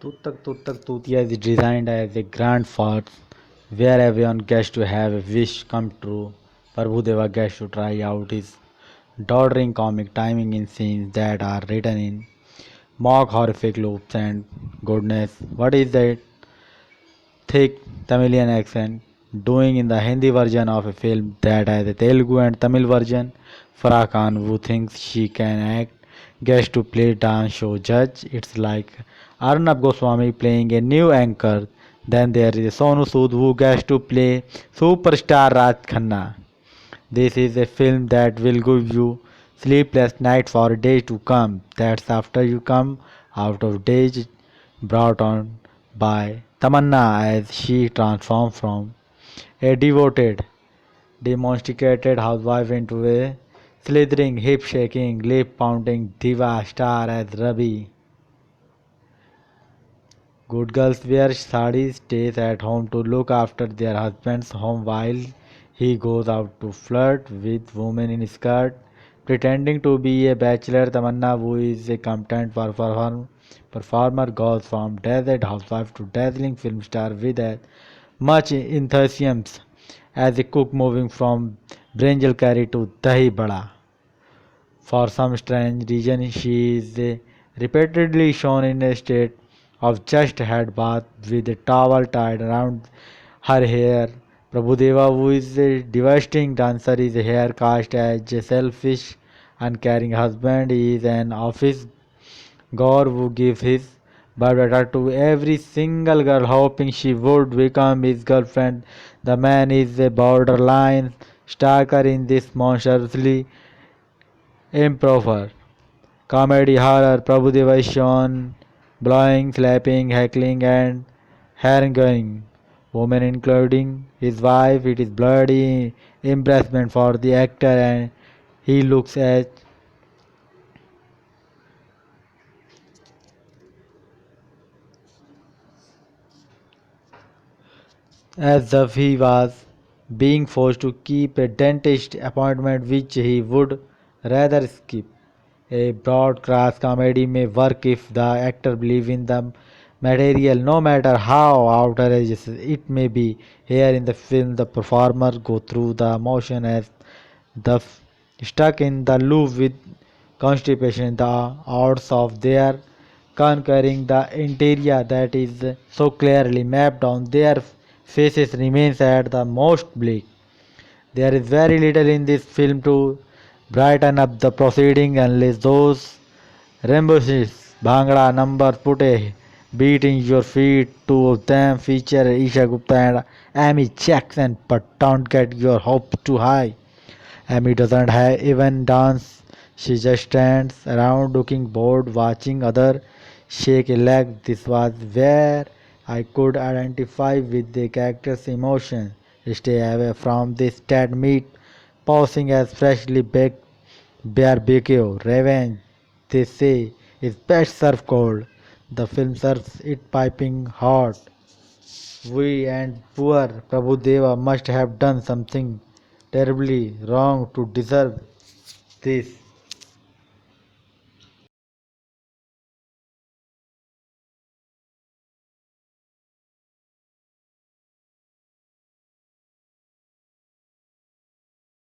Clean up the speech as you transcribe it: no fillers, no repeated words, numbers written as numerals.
Tuttak Tutiya is designed as a grand farce where everyone gets to have a wish come true. Prabhudeva gets to try out his doddering comic timing in scenes that are written in mock horrific loops and goodness. What is that thick Tamilian accent doing in the Hindi version of a film that has a Telugu and Tamil version? Farah Khan, who thinks she can act, gets to play dance show judge. It's like Arnab Goswami playing a new anchor. Then there is Sonu Sood who gets to play superstar Raj Khanna. This is a film that will give you sleepless nights for days to come. That's after you come out of days brought on by Tamanna as she transforms from a devoted, demonstrated housewife into a slithering, hip shaking, lip pounding diva star as Rabi. Good girls wear sarees, stays at home to look after their husband's home while he goes out to flirt with women in skirt, pretending to be a bachelor. Tamanna, who is a competent performer, goes from desert housewife to dazzling film star with as much enthusiasm as a cook moving from brinjal curry to dahi bada. For some strange reason, she is repeatedly shown in a state of just head bath with a towel tied around her hair. Prabhudeva, who is a devastating dancer, is here cast as a selfish, uncaring husband. He is an office goer who gives his biodata to every single girl, hoping she would become his girlfriend. The man is a borderline stalker in this monstrously improper comedy horror. Prabhudeva is shown blowing, slapping, heckling, and haranguing women, including his wife. It is bloody embarrassment for the actor, and he looks as if he was being forced to keep a dentist appointment which he would rather skip. A broadcast comedy may work if the actor believes in the material, no matter how outrageous it may be. Here in the film, the performer go through the motion as the stuck in the loop with constipation. The odds of their conquering the interior that is so clearly mapped on their faces remains at the most bleak. There is very little in this film to brighten up the proceeding unless those rambunctious Bhangra numbers put a beat in your feet. Two of them feature Isha Gupta and Amy Jackson, but don't get your hopes too high. Amy doesn't even dance. She just stands around looking bored, watching other shake a leg. This was where I could identify with the character's emotion. Stay away from this dead meat, posing as freshly baked barbecue. Revenge, they say, is best served cold. The film serves it piping hot. We and poor Prabhudeva must have done something terribly wrong to deserve this.